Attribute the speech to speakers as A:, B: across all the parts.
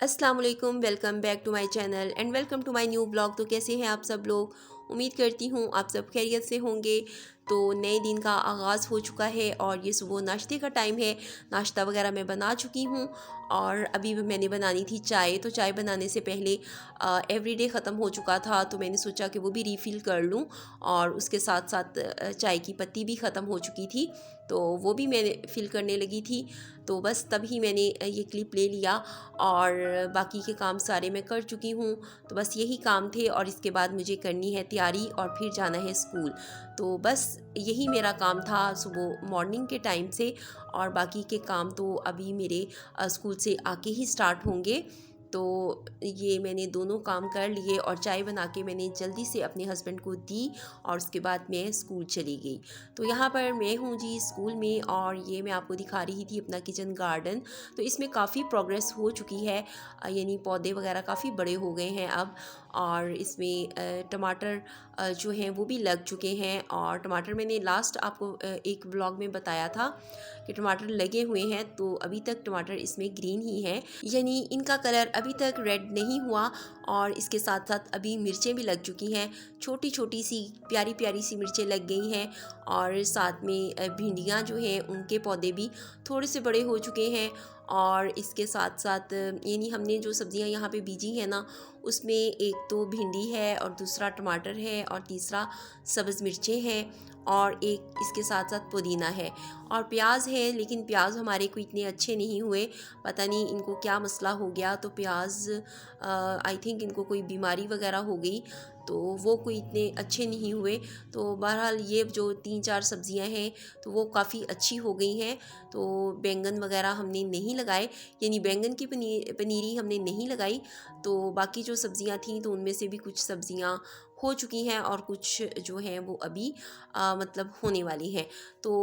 A: अस्सलाम वालेकुम, welcome back to my channel and welcome to my new blog. तो कैसे हैं आप सब लोग? उम्मीद करती हूँ आप सब खैरियत से होंगे। तो नए दिन का आगाज़ हो चुका है और ये सुबह नाश्ते का टाइम है। नाश्ता वगैरह मैं बना चुकी हूँ और अभी भी मैंने बनानी थी चाय। तो चाय बनाने से पहले एवरीडे ख़त्म हो चुका था, तो मैंने सोचा कि वो भी रीफ़िल कर लूँ। और उसके साथ साथ चाय की पत्ती भी ख़त्म हो चुकी थी, तो वो भी मैंने फ़िल करने लगी थी। तो बस तभी मैंने ये क्लिप ले लिया और बाकी के काम सारे मैं कर चुकी हूँ। तो बस यही काम थे और इसके बाद मुझे करनी है तैयारी और फिर जाना है स्कूल। तो बस यही मेरा काम था सुबह मॉर्निंग के टाइम से। और बाकी के काम तो अभी मेरे स्कूल से आके ही स्टार्ट होंगे। तो ये मैंने दोनों काम कर लिए और चाय बना के मैंने जल्दी से अपने हस्बैंड को दी और उसके बाद मैं स्कूल चली गई। तो यहाँ पर मैं हूँ जी स्कूल में और ये मैं आपको दिखा रही थी अपना किचन गार्डन। तो इसमें काफ़ी प्रोग्रेस हो चुकी है, यानी पौधे वगैरह काफ़ी बड़े हो गए हैं अब। और इसमें टमाटर जो हैं वो भी लग चुके हैं। और टमाटर मैंने लास्ट आपको एक व्लॉग में बताया था कि टमाटर लगे हुए हैं, तो अभी तक टमाटर इसमें ग्रीन ही हैं, यानी इनका कलर अभी तक रेड नहीं हुआ। और इसके साथ साथ अभी मिर्चें भी लग चुकी हैं, छोटी छोटी सी प्यारी प्यारी सी मिर्चें लग गई हैं। और साथ में भिंडियाँ जो हैं उनके पौधे भी थोड़े से बड़े हो चुके हैं। और इसके साथ साथ यानी हमने जो सब्ज़ियाँ यहाँ पे बीजी हैं ना, उसमें एक तो भिंडी है और दूसरा टमाटर है और तीसरा सब्ज़ मिर्चें हैं और एक इसके साथ साथ पुदीना है और प्याज है। लेकिन प्याज हमारे को इतने अच्छे नहीं हुए, पता नहीं इनको क्या मसला हो गया। तो प्याज आई थिंक इनको कोई बीमारी वगैरह हो गई, तो वो कोई इतने अच्छे नहीं हुए। तो बहरहाल ये जो 3-4 सब्ज़ियां हैं तो वो काफ़ी अच्छी हो गई हैं। तो बैंगन वगैरह हमने नहीं लगाए, यानी बैंगन की पनीरी हमने नहीं लगाई। तो बाकी जो सब्ज़ियां थीं तो उनमें से भी कुछ सब्ज़ियां हो चुकी हैं और कुछ जो हैं वो अभी मतलब होने वाली हैं। तो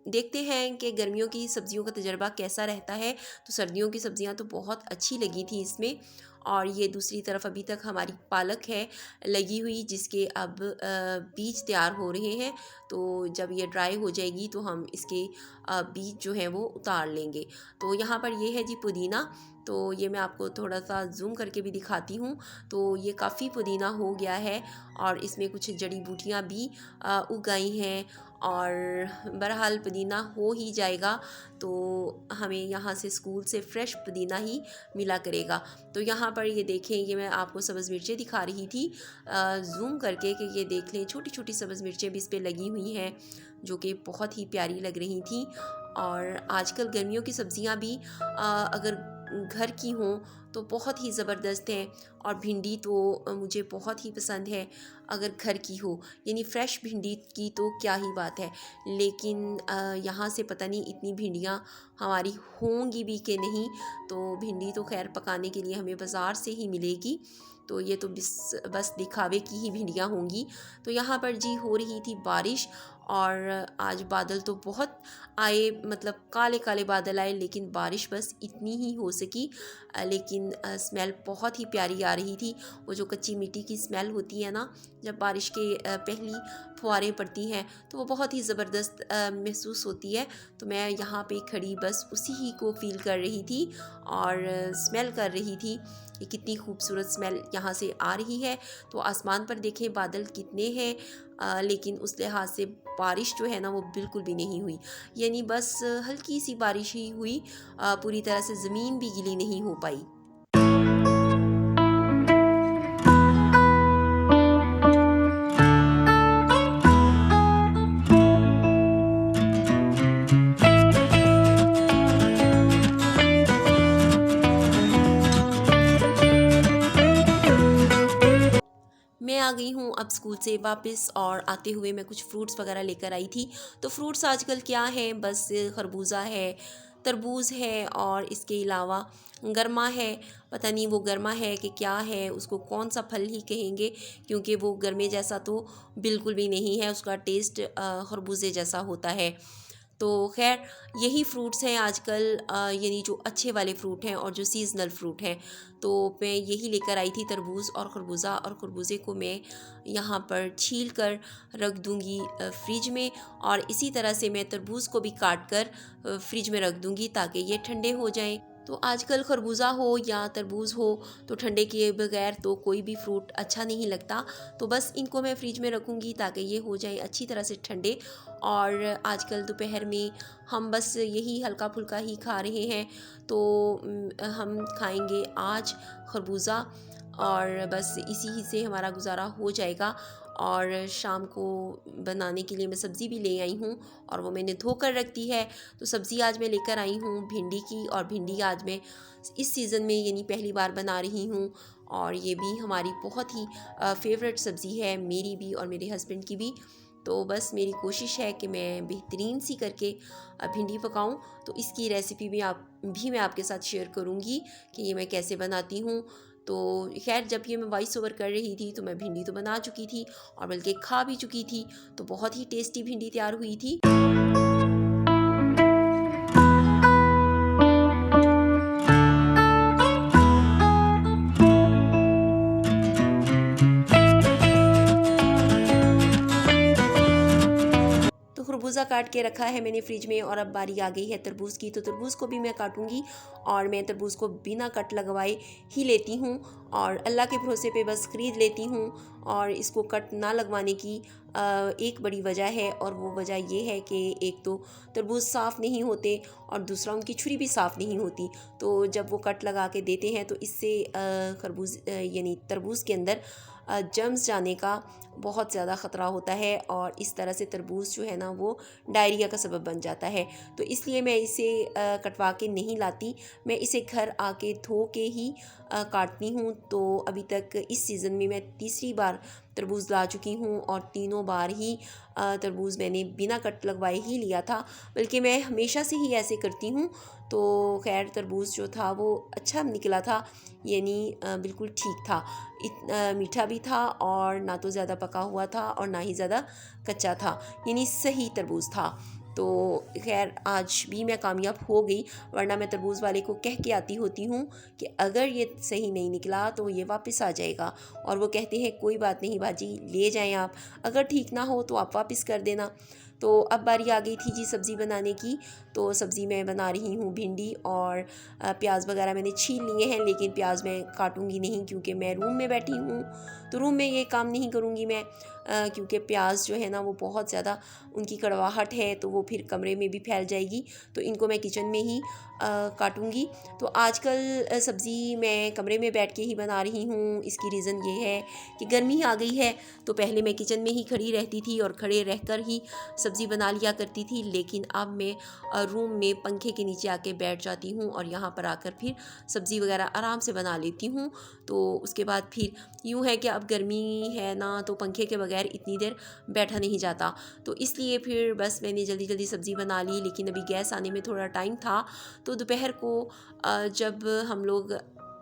A: देखते हैं कि गर्मियों की सब्ज़ियों का तजर्बा कैसा रहता है। तो सर्दियों की सब्ज़ियां तो बहुत अच्छी लगी थी इसमें। और ये दूसरी तरफ अभी तक हमारी पालक है लगी हुई, जिसके अब बीज तैयार हो रहे हैं। तो जब ये ड्राई हो जाएगी तो हम इसके बीज जो हैं वो उतार लेंगे। तो यहाँ पर ये है जी पुदीना। तो ये मैं आपको थोड़ा सा जूम करके भी दिखाती हूँ। तो ये काफ़ी पुदीना हो गया है और इसमें कुछ जड़ी बूटियाँ भी उग आई हैं। और बहरहाल पुदीना हो ही जाएगा, तो हमें यहाँ से स्कूल से फ़्रेश पुदीना ही मिला करेगा। तो यहाँ पर ये देखें, ये मैं आपको सब्ज़ मिर्चें दिखा रही थी जूम करके कि ये देख लें, छोटी छोटी सब्ज़ मिर्चें भी इस पर लगी हुई हैं जो कि बहुत ही प्यारी लग रही थी। और आजकल गर्मियों की सब्ज़ियाँ भी अगर घर की हों तो बहुत ही ज़बरदस्त हैं। और भिंडी तो मुझे बहुत ही पसंद है अगर घर की हो, यानी फ़्रेश भिंडी की तो क्या ही बात है। लेकिन यहाँ से पता नहीं इतनी भिंडियाँ हमारी होंगी भी कि नहीं। तो भिंडी तो खैर पकाने के लिए हमें बाज़ार से ही मिलेगी, तो ये तो बस दिखावे की ही भिंडियाँ होंगी। तो यहाँ पर जी हो रही थी बारिश और आज बादल तो बहुत आए, मतलब काले काले बादल आए, लेकिन बारिश बस इतनी ही हो सकी। लेकिन स्मेल बहुत ही प्यारी आ रही थी। वो जो कच्ची मिट्टी की स्मेल होती है ना, जब बारिश के पहली फुहारें पड़ती हैं तो वो बहुत ही ज़बरदस्त महसूस होती है। तो मैं यहाँ पे खड़ी बस उसी ही को फ़ील कर रही थी और स्मेल कर रही थी कि कितनी खूबसूरत स्मेल यहाँ से आ रही है। तो आसमान पर देखें बादल कितने हैं, लेकिन उस लिहाज से बारिश जो है ना वो बिल्कुल भी नहीं हुई, यानी बस हल्की सी बारिश ही हुई, पूरी तरह से ज़मीन भी गीली नहीं हो पाई। मैं आ गई हूँ अब स्कूल से वापस और आते हुए मैं कुछ फ्रूट्स वगैरह लेकर आई थी। तो फ्रूट्स आजकल क्या है, बस खरबूजा है, तरबूज है और इसके अलावा गरमा है। पता नहीं वो गरमा है कि क्या है, उसको कौन सा फल ही कहेंगे, क्योंकि वो गरमे जैसा तो बिल्कुल भी नहीं है, उसका टेस्ट खरबूजे जैसा होता है। तो खैर यही फ्रूट्स हैं आजकल, यानी जो अच्छे वाले फ्रूट हैं और जो सीज़नल फ्रूट हैं। तो मैं यही लेकर आई थी तरबूज और खरबूजा, और खरबूजे को मैं यहाँ पर छील कर रख दूँगी फ्रिज में, और इसी तरह से मैं तरबूज को भी काट कर फ्रिज में रख दूँगी ताकि ये ठंडे हो जाएं। तो आजकल खरबूजा हो या तरबूज हो तो ठंडे किए बगैर तो कोई भी फ्रूट अच्छा नहीं लगता। तो बस इनको मैं फ्रिज में रखूँगी ताकि ये हो जाए अच्छी तरह से ठंडे। और आजकल दोपहर में हम बस यही हल्का फुल्का ही खा रहे हैं। तो हम खाएंगे आज खरबूजा और बस इसी ही से हमारा गुजारा हो जाएगा। और शाम को बनाने के लिए मैं सब्ज़ी भी ले आई हूँ और वो मैंने धो कर रख दी है। तो सब्ज़ी आज मैं लेकर आई हूँ भिंडी की, और भिंडी आज मैं इस सीज़न में यानी पहली बार बना रही हूँ। और ये भी हमारी बहुत ही फेवरेट सब्ज़ी है, मेरी भी और मेरे हस्बैंड की भी। तो बस मेरी कोशिश है कि मैं बेहतरीन सी करके भिंडी पकाऊं। तो इसकी रेसिपी भी मैं आपके साथ शेयर करूंगी कि ये मैं कैसे बनाती हूँ। तो खैर, जब ये मैं वॉइस ओवर कर रही थी तो मैं भिंडी तो बना चुकी थी और बल्कि खा भी चुकी थी। तो बहुत ही टेस्टी भिंडी तैयार हुई थी। तो खरबूजा काट के रखा है मैंने फ्रिज में, और अब बारी आ गई है तरबूज की। तो तरबूज को भी मैं काटूंगी और मैं तरबूज को बिना कट लगवाए ही लेती हूँ और अल्लाह के भरोसे पे बस ख़रीद लेती हूँ। और इसको कट ना लगवाने की एक बड़ी वजह है, और वो वजह ये है कि एक तो तरबूज साफ़ नहीं होते और दूसरा उनकी छुरी भी साफ़ नहीं होती। तो जब वो कट लगा के देते हैं तो इससे खरबूज यानी तरबूज के अंदर जम्स जाने का बहुत ज़्यादा ख़तरा होता है, और इस तरह से तरबूज जो है ना वो डायरिया का सबब बन जाता है। तो इसलिए मैं इसे कटवा के नहीं लाती, मैं इसे घर आके धो के ही काटती हूँ। तो अभी तक इस सीज़न में मैं तीसरी बार तरबूज ला चुकी हूँ और तीनों बार ही तरबूज मैंने बिना कट लगवाए ही लिया था, बल्कि मैं हमेशा से ही ऐसे करती हूँ। तो खैर, तरबूज जो था वो अच्छा निकला था, यानी बिल्कुल ठीक था। मीठा भी था और ना तो ज़्यादा पका हुआ था और ना ही ज़्यादा कच्चा था, यानी सही तरबूज था। तो खैर, आज भी मैं कामयाब हो गई, वरना मैं तरबूज वाले को कह के आती होती हूँ कि अगर ये सही नहीं निकला तो ये वापस आ जाएगा। और वो कहते हैं कोई बात नहीं बाजी, ले जाएं आप, अगर ठीक ना हो तो आप वापस कर देना। तो अब बारी आ गई थी जी सब्ज़ी बनाने की। तो सब्ज़ी मैं बना रही हूँ भिंडी, और प्याज वगैरह मैंने छील लिए हैं, लेकिन प्याज मैं काटूंगी नहीं क्योंकि मैं रूम में बैठी हूँ। तो रूम में ये काम नहीं करूँगी मैं, क्योंकि प्याज जो है ना वो बहुत ज़्यादा उनकी कड़वाहट है, तो वो फिर कमरे में भी फैल जाएगी। तो इनको मैं किचन में ही काटूंगी। तो आजकल सब्ज़ी मैं कमरे में बैठ के ही बना रही हूँ। इसकी रीज़न ये है कि गर्मी आ गई है, तो पहले मैं किचन में ही खड़ी रहती थी और खड़े रहकर ही सब्ज़ी बना लिया करती थी, लेकिन अब मैं रूम में पंखे के नीचे आके बैठ जाती हूँ और यहाँ पर आकर फिर सब्ज़ी वगैरह आराम से बना लेती हूँ। तो उसके बाद फिर यूँ है कि अब गर्मी है ना, तो पंखे के बगैर इतनी देर बैठा नहीं जाता। तो इसलिए फिर बस मैंने जल्दी जल्दी सब्ज़ी बना ली, लेकिन अभी गैस आने में थोड़ा टाइम था। तो दोपहर को जब हम लोग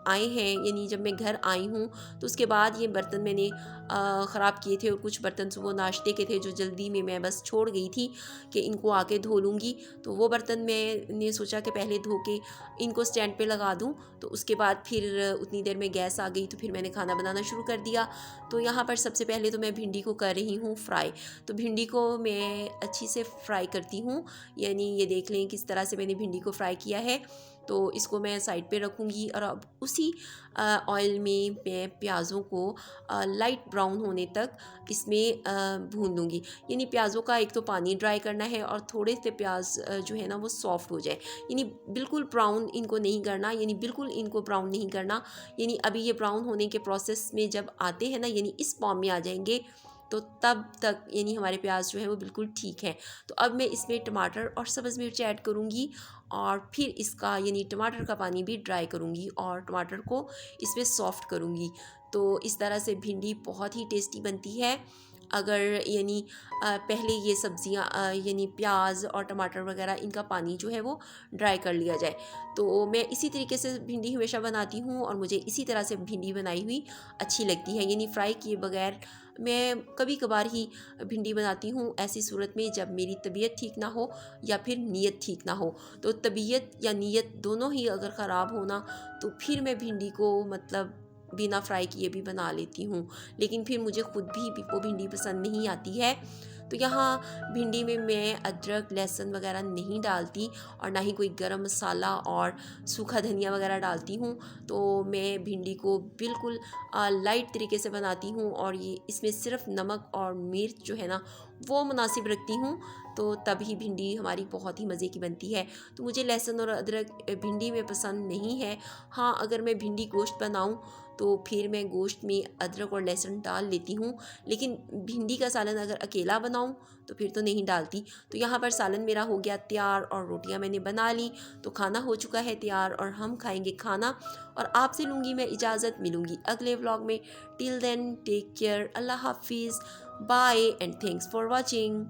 A: आए हैं, यानी जब मैं घर आई हूँ, तो उसके बाद ये बर्तन मैंने ख़राब किए थे, और कुछ बर्तन सुबह नाश्ते के थे जो जल्दी में मैं बस छोड़ गई थी कि इनको आके धो लूँगी। तो वो बर्तन मैंने सोचा कि पहले धो के इनको स्टैंड पे लगा दूँ। तो उसके बाद फिर उतनी देर में गैस आ गई, तो फिर मैंने खाना बनाना शुरू कर दिया। तो यहाँ पर सबसे पहले तो मैं भिंडी को कर रही हूँ फ्राई। तो भिंडी को मैं अच्छी से फ्राई करती हूँ, यानी ये देख लें किस तरह से मैंने भिंडी को फ्राई किया है। तो इसको मैं साइड पे रखूँगी, और अब उसी ऑयल में मैं प्याज़ों को लाइट ब्राउन होने तक इसमें भून लूँगी। यानी प्याज़ों का एक तो पानी ड्राई करना है, और थोड़े से प्याज जो है ना वो सॉफ्ट हो जाए, यानी बिल्कुल ब्राउन इनको नहीं करना, यानी बिल्कुल इनको ब्राउन नहीं करना। यानी अभी ये ब्राउन होने के प्रोसेस में जब आते हैं ना, यानी इस फॉर्म में आ जाएंगे, तो तब तक यानी हमारे प्याज जो है वो बिल्कुल ठीक है। तो अब मैं इसमें टमाटर और सब्ज़ मिर्च ऐड करूँगी, और फिर इसका यानी टमाटर का पानी भी ड्राई करूँगी और टमाटर को इसमें सॉफ्ट करूँगी। तो इस तरह से भिंडी बहुत ही टेस्टी बनती है अगर यानी पहले ये सब्ज़ियाँ यानी प्याज और टमाटर वगैरह इनका पानी जो है वो ड्राई कर लिया जाए। तो मैं इसी तरीके से भिंडी हमेशा बनाती हूँ, और मुझे इसी तरह से भिंडी बनाई हुई अच्छी लगती है, यानी फ्राई किए बगैर। मैं कभी कभार ही भिंडी बनाती हूँ ऐसी सूरत में जब मेरी तबीयत ठीक ना हो या फिर नीयत ठीक ना हो। तो तबीयत या नीयत दोनों ही अगर ख़राब हो ना, तो फिर मैं भिंडी को मतलब बिना फ्राई किए भी बना लेती हूँ, लेकिन फिर मुझे खुद भी वो भिंडी पसंद नहीं आती है। तो यहाँ भिंडी में मैं अदरक लहसुन वगैरह नहीं डालती और ना ही कोई गरम मसाला और सूखा धनिया वगैरह डालती हूँ। तो मैं भिंडी को बिल्कुल लाइट तरीके से बनाती हूँ और ये इसमें सिर्फ नमक और मिर्च जो है ना वो मुनासिब रखती हूँ, तो तभी भिंडी हमारी बहुत ही मज़े की बनती है। तो मुझे लहसुन और अदरक भिंडी में पसंद नहीं है। हाँ, अगर मैं भिंडी गोश्त बनाऊँ तो फिर मैं गोश्त में अदरक और लहसुन डाल लेती हूँ, लेकिन भिंडी का सालन अगर अकेला बनाऊँ तो फिर तो नहीं डालती। तो यहाँ पर सालन मेरा हो गया तैयार और रोटियाँ मैंने बना ली, तो खाना हो चुका है तैयार और हम खाएंगे खाना। और आपसे लूँगी मैं इजाज़त, मिलूँगी अगले व्लॉग में। टिल देन टेक केयर, अल्लाह हाफिज़, bye and thanks for watching.